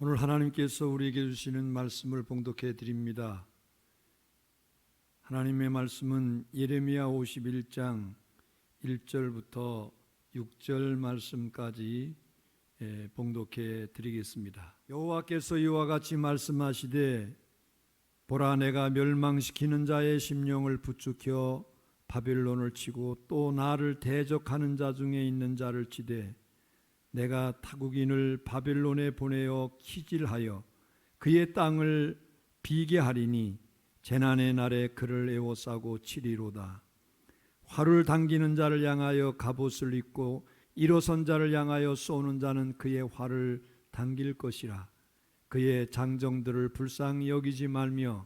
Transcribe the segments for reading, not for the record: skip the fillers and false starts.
오늘 하나님께서 우리에게 주시는 말씀을 봉독해 드립니다. 하나님의 말씀은 예레미야 51장 1절부터 6절 말씀까지 봉독해 드리겠습니다. 여호와께서 이와 같이 말씀하시되 보라, 내가 멸망시키는 자의 심령을 부추겨 바벨론을 치고 또 나를 대적하는 자 중에 있는 자를 치되 내가 타국인을 바벨론에 보내어 키질하여 그의 땅을 비게 하리니 재난의 날에 그를 에워싸고 치리로다. 활을 당기는 자를 향하여 갑옷을 입고 일어선 자를 향하여 쏘는 자는 그의 활을 당길 것이라. 그의 장정들을 불쌍히 여기지 말며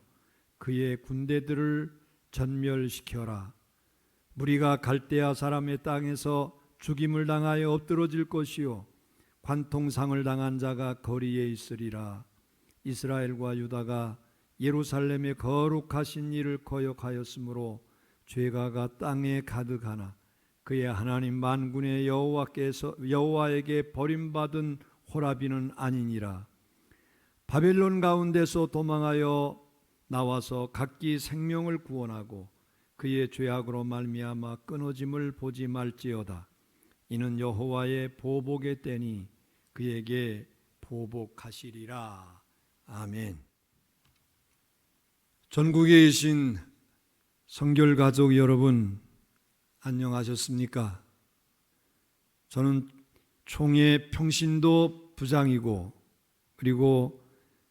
그의 군대들을 전멸시켜라. 무리가 갈대아 사람의 땅에서 죽임을 당하여 엎드러질 것이요 관통상을 당한 자가 거리에 있으리라. 이스라엘과 유다가 예루살렘의 거룩하신 일을 거역하였으므로 죄가가 땅에 가득하나 그의 하나님 만군의 여호와에게 버림받은 호라비는 아니니라. 바벨론 가운데서 도망하여 나와서 각기 생명을 구원하고 그의 죄악으로 말미암아 끊어짐을 보지 말지어다. 이는 여호와의 보복의 때니 그에게 보복하시리라. 아멘. 전국에 계신 성결 가족 여러분, 안녕하셨습니까? 저는 총회 평신도 부장이고 그리고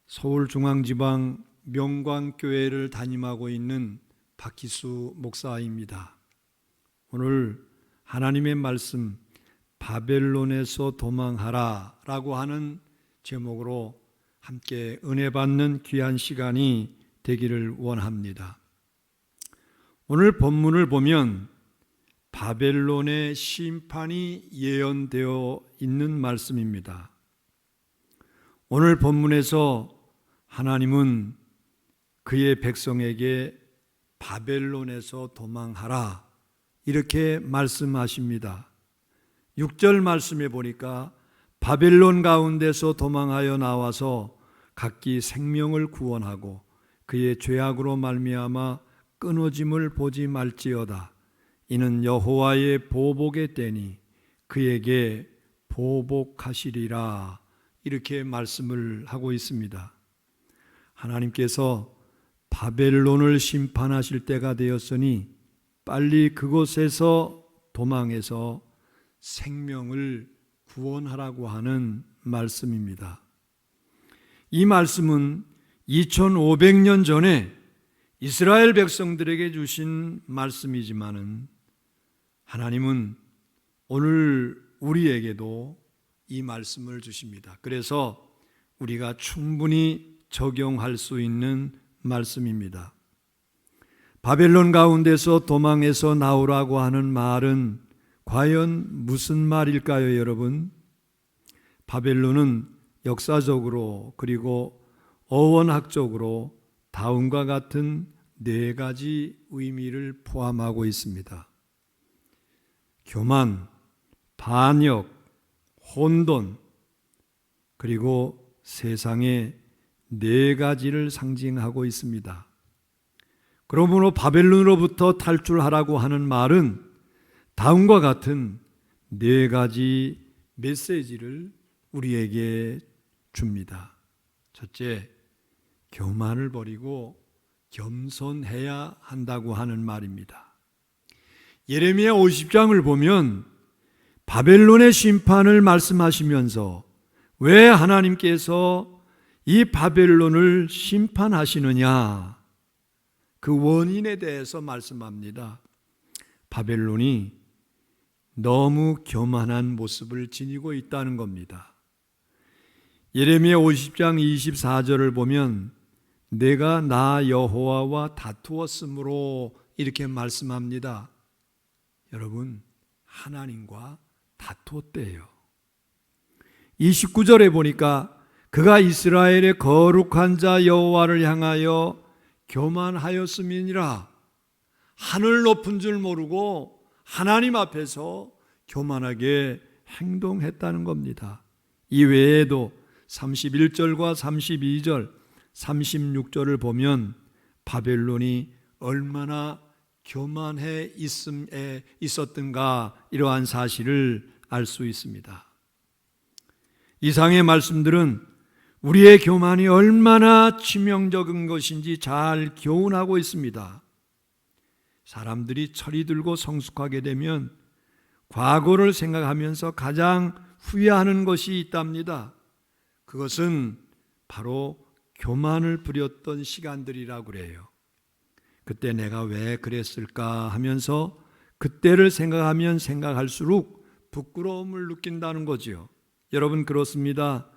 서울중앙지방 명광교회를 담임하고 있는 박희수 목사입니다. 오늘 하나님의 말씀 바벨론에서 도망하라 라고 하는 제목으로 함께 은혜 받는 귀한 시간이 되기를 원합니다. 오늘 본문을 보면 바벨론의 심판이 예언되어 있는 말씀입니다. 오늘 본문에서 하나님은 그의 백성에게 바벨론에서 도망하라 이렇게 말씀하십니다. 6절 말씀에 보니까 바벨론 가운데서 도망하여 나와서 각기 생명을 구원하고 그의 죄악으로 말미암아 끊어짐을 보지 말지어다. 이는 여호와의 보복의 때니 그에게 보복하시리라. 이렇게 말씀을 하고 있습니다. 하나님께서 바벨론을 심판하실 때가 되었으니 빨리 그곳에서 도망해서 생명을 구원하라고 하는 말씀입니다. 이 말씀은 2500년 전에 이스라엘 백성들에게 주신 말씀이지만은 하나님은 오늘 우리에게도 이 말씀을 주십니다. 그래서 우리가 충분히 적용할 수 있는 말씀입니다. 바벨론 가운데서 도망해서 나오라고 하는 말은 과연 무슨 말일까요, 여러분? 바벨론은 역사적으로 그리고 어원학적으로 다음과 같은 4가지 의미를 포함하고 있습니다. 교만, 반역, 혼돈, 그리고 세상의 4가지를 상징하고 있습니다. 그러므로 바벨론으로부터 탈출하라고 하는 말은 다음과 같은 4가지 메시지를 우리에게 줍니다. 첫째, 교만을 버리고 겸손해야 한다고 하는 말입니다. 예레미야 50장을 보면 바벨론의 심판을 말씀하시면서 왜 하나님께서 이 바벨론을 심판하시느냐, 그 원인에 대해서 말씀합니다. 바벨론이 너무 교만한 모습을 지니고 있다는 겁니다. 예레미야 50장 24절을 보면 내가 나 여호와와 다투었으므로 이렇게 말씀합니다. 여러분, 하나님과 다투었대요. 29절에 보니까 그가 이스라엘의 거룩한 자 여호와를 향하여 교만하였음이니라. 하늘 높은 줄 모르고 하나님 앞에서 교만하게 행동했다는 겁니다. 이 외에도 31절과 32절, 36절을 보면 바벨론이 얼마나 교만해 있었던가 이러한 사실을 알 수 있습니다. 이상의 말씀들은 우리의 교만이 얼마나 치명적인 것인지 잘 교훈하고 있습니다. 사람들이 철이 들고 성숙하게 되면 과거를 생각하면서 가장 후회하는 것이 있답니다. 그것은 바로 교만을 부렸던 시간들이라고 그래요. 그때 내가 왜 그랬을까 하면서 그때를 생각하면 생각할수록 부끄러움을 느낀다는 거지요. 여러분, 그렇습니다.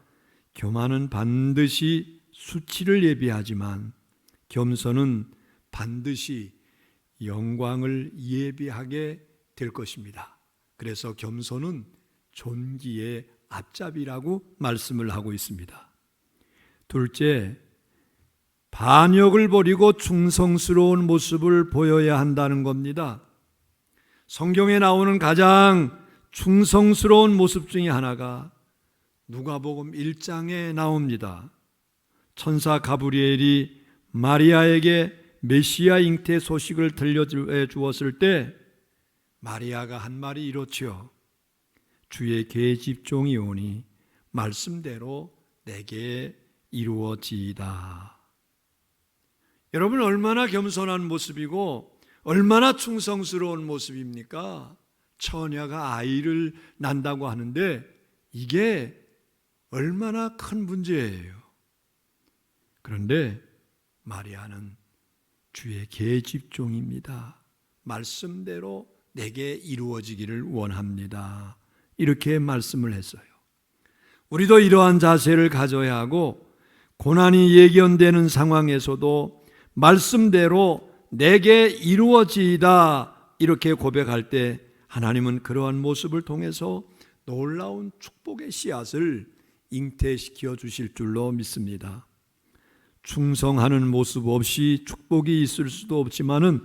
교만은 반드시 수치를 예비하지만 겸손은 반드시 영광을 예비하게 될 것입니다. 그래서 겸손은 존귀의 앞잡이라고 말씀을 하고 있습니다. 둘째, 반역을 버리고 충성스러운 모습을 보여야 한다는 겁니다. 성경에 나오는 가장 충성스러운 모습 중에 하나가 누가복음 1장에 나옵니다. 천사 가브리엘이 마리아에게 메시아 잉태 소식을 들려주었을 때 마리아가 한 말이 이렇지요. 주의 계집종이 오니 말씀대로 내게 이루어지이다. 여러분, 얼마나 겸손한 모습이고 얼마나 충성스러운 모습입니까? 처녀가 아이를 낳는다고 하는데 이게 얼마나 큰 문제예요. 그런데 마리아는 주의 계집종입니다. 말씀대로 내게 이루어지기를 원합니다. 이렇게 말씀을 했어요. 우리도 이러한 자세를 가져야 하고 고난이 예견되는 상황에서도 말씀대로 내게 이루어지이다 이렇게 고백할 때 하나님은 그러한 모습을 통해서 놀라운 축복의 씨앗을 잉태시켜 주실 줄로 믿습니다. 충성하는 모습 없이 축복이 있을 수도 없지만은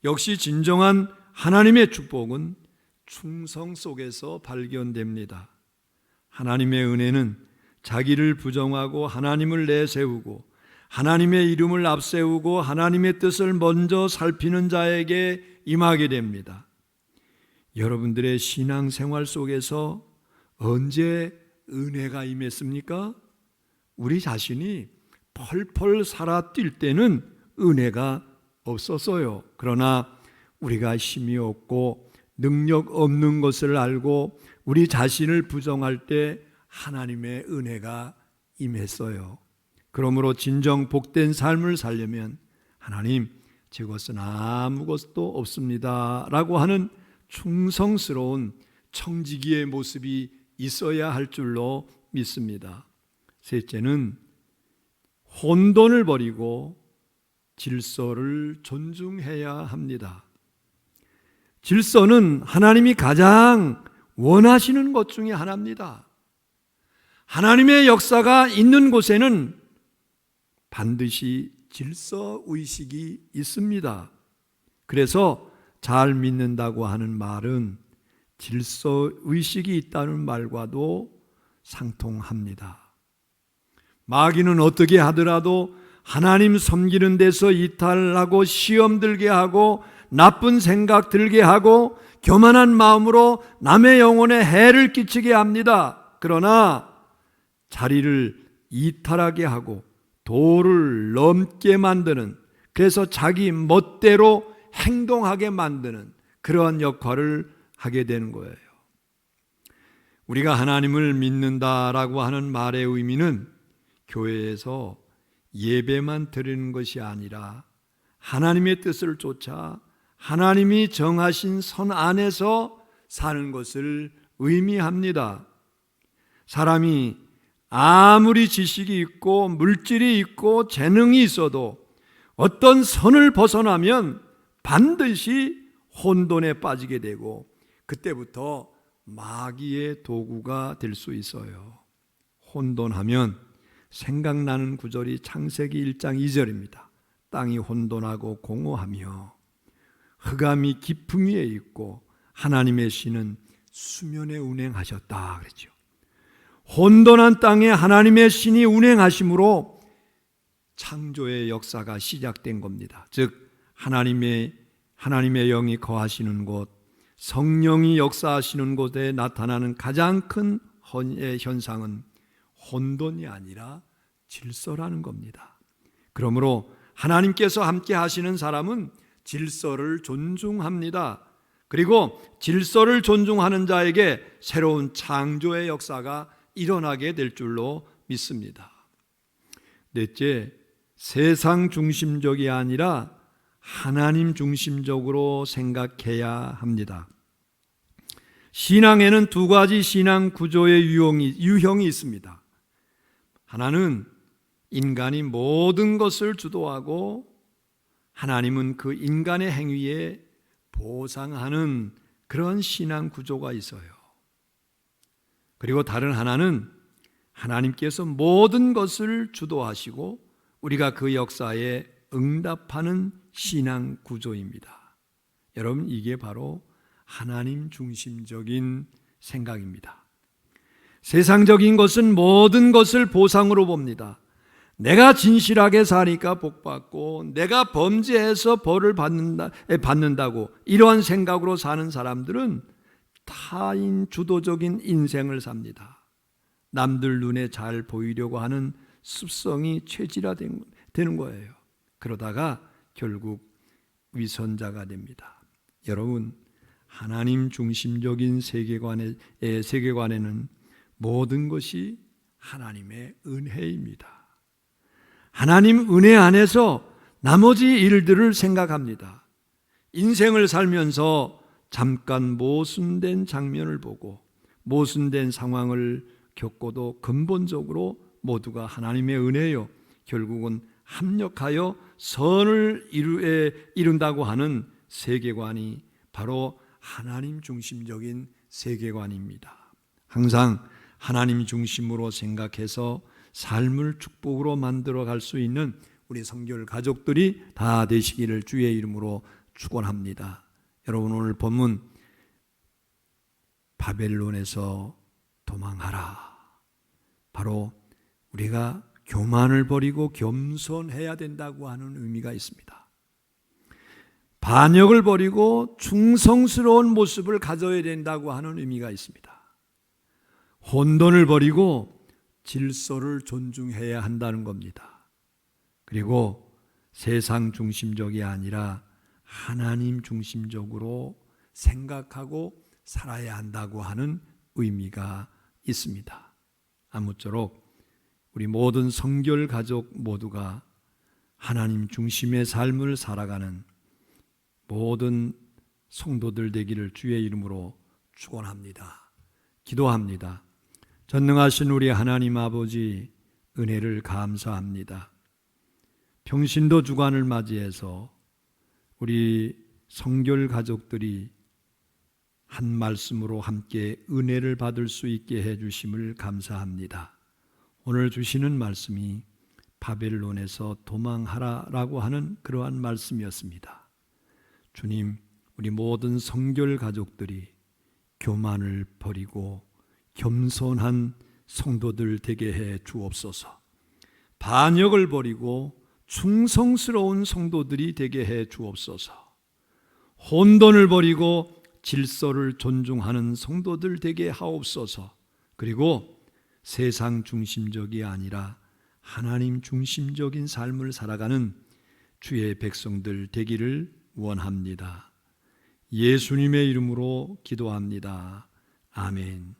역시 진정한 하나님의 축복은 충성 속에서 발견됩니다. 하나님의 은혜는 자기를 부정하고 하나님을 내세우고 하나님의 이름을 앞세우고 하나님의 뜻을 먼저 살피는 자에게 임하게 됩니다. 여러분들의 신앙생활 속에서 언제 은혜가 임했습니까? 우리 자신이 펄펄 살아 뛸 때는 은혜가 없었어요. 그러나 우리가 힘이 없고 능력 없는 것을 알고 우리 자신을 부정할 때 하나님의 은혜가 임했어요. 그러므로 진정 복된 삶을 살려면 하나님, 제 것은 아무것도 없습니다 라고 하는 충성스러운 청지기의 모습이 있어야 할 줄로 믿습니다. 셋째는 혼돈을 버리고 질서를 존중해야 합니다. 질서는 하나님이 가장 원하시는 것 중에 하나입니다. 하나님의 역사가 있는 곳에는 반드시 질서의식이 있습니다. 그래서 잘 믿는다고 하는 말은 질서의식이 있다는 말과도 상통합니다. 마귀는 어떻게 하더라도 하나님 섬기는 데서 이탈하고 시험 들게 하고 나쁜 생각 들게 하고 교만한 마음으로 남의 영혼에 해를 끼치게 합니다. 그러나 자리를 이탈하게 하고 도를 넘게 만드는, 그래서 자기 멋대로 행동하게 만드는 그러한 역할을 하게 되는 거예요. 우리가 하나님을 믿는다라고 하는 말의 의미는 교회에서 예배만 드리는 것이 아니라 하나님의 뜻을 쫓아 하나님이 정하신 선 안에서 사는 것을 의미합니다. 사람이 아무리 지식이 있고 물질이 있고 재능이 있어도 어떤 선을 벗어나면 반드시 혼돈에 빠지게 되고 그때부터 마귀의 도구가 될 수 있어요. 혼돈하면 생각나는 구절이 창세기 1장 2절입니다. 땅이 혼돈하고 공허하며 흑암이 깊음 위에 있고 하나님의 신은 수면에 운행하셨다 그랬죠. 혼돈한 땅에 하나님의 신이 운행하심으로 창조의 역사가 시작된 겁니다. 즉 하나님의 영이 거하시는 곳, 성령이 역사하시는 곳에 나타나는 가장 큰 현상은 혼돈이 아니라 질서라는 겁니다. 그러므로 하나님께서 함께 하시는 사람은 질서를 존중합니다. 그리고 질서를 존중하는 자에게 새로운 창조의 역사가 일어나게 될 줄로 믿습니다. 넷째, 세상 중심적이 아니라 하나님 중심적으로 생각해야 합니다. 신앙에는 두 가지 신앙 구조의 유형이 있습니다. 하나는 인간이 모든 것을 주도하고 하나님은 그 인간의 행위에 보상하는 그런 신앙 구조가 있어요. 그리고 다른 하나는 하나님께서 모든 것을 주도하시고 우리가 그 역사에 응답하는 신앙 구조입니다. 여러분, 이게 바로 하나님 중심적인 생각입니다. 세상적인 것은 모든 것을 보상으로 봅니다. 내가 진실하게 사니까 복받고 내가 범죄해서 벌을 받는다고 이러한 생각으로 사는 사람들은 타인 주도적인 인생을 삽니다. 남들 눈에 잘 보이려고 하는 습성이 체질화되는 거예요. 그러다가 결국 위선자가 됩니다. 여러분, 하나님 중심적인 세계관에는 모든 것이 하나님의 은혜입니다. 하나님 은혜 안에서 나머지 일들을 생각합니다. 인생을 살면서 잠깐 모순된 장면을 보고 모순된 상황을 겪고도 근본적으로 모두가 하나님의 은혜요, 결국은 합력하여 선을 이룬다고 하는 세계관이 바로 하나님 중심적인 세계관입니다. 항상 하나님 중심으로 생각해서 삶을 축복으로 만들어 갈 수 있는 우리 성결 가족들이 다 되시기를 주의 이름으로 축원합니다. 여러분, 오늘 본문 바벨론에서 도망하라, 바로 우리가 교만을 버리고 겸손해야 된다고 하는 의미가 있습니다. 반역을 버리고 충성스러운 모습을 가져야 된다고 하는 의미가 있습니다. 혼돈을 버리고 질서를 존중해야 한다는 겁니다. 그리고 세상 중심적이 아니라 하나님 중심적으로 생각하고 살아야 한다고 하는 의미가 있습니다. 아무쪼록 우리 모든 성결 가족 모두가 하나님 중심의 삶을 살아가는 모든 성도들 되기를 주의 이름으로 축원합니다. 기도합니다. 전능하신 우리 하나님 아버지, 은혜를 감사합니다. 평신도 주간을 맞이해서 우리 성결 가족들이 한 말씀으로 함께 은혜를 받을 수 있게 해주심을 감사합니다. 오늘 주시는 말씀이 바벨론에서 도망하라라고 하는 그러한 말씀이었습니다. 주님, 우리 모든 성결 가족들이 교만을 버리고 겸손한 성도들 되게 해 주옵소서. 반역을 버리고 충성스러운 성도들이 되게 해 주옵소서. 혼돈을 버리고 질서를 존중하는 성도들 되게 하옵소서. 그리고 세상 중심적이 아니라 하나님 중심적인 삶을 살아가는 주의 백성들 되기를 원합니다. 예수님의 이름으로 기도합니다. 아멘.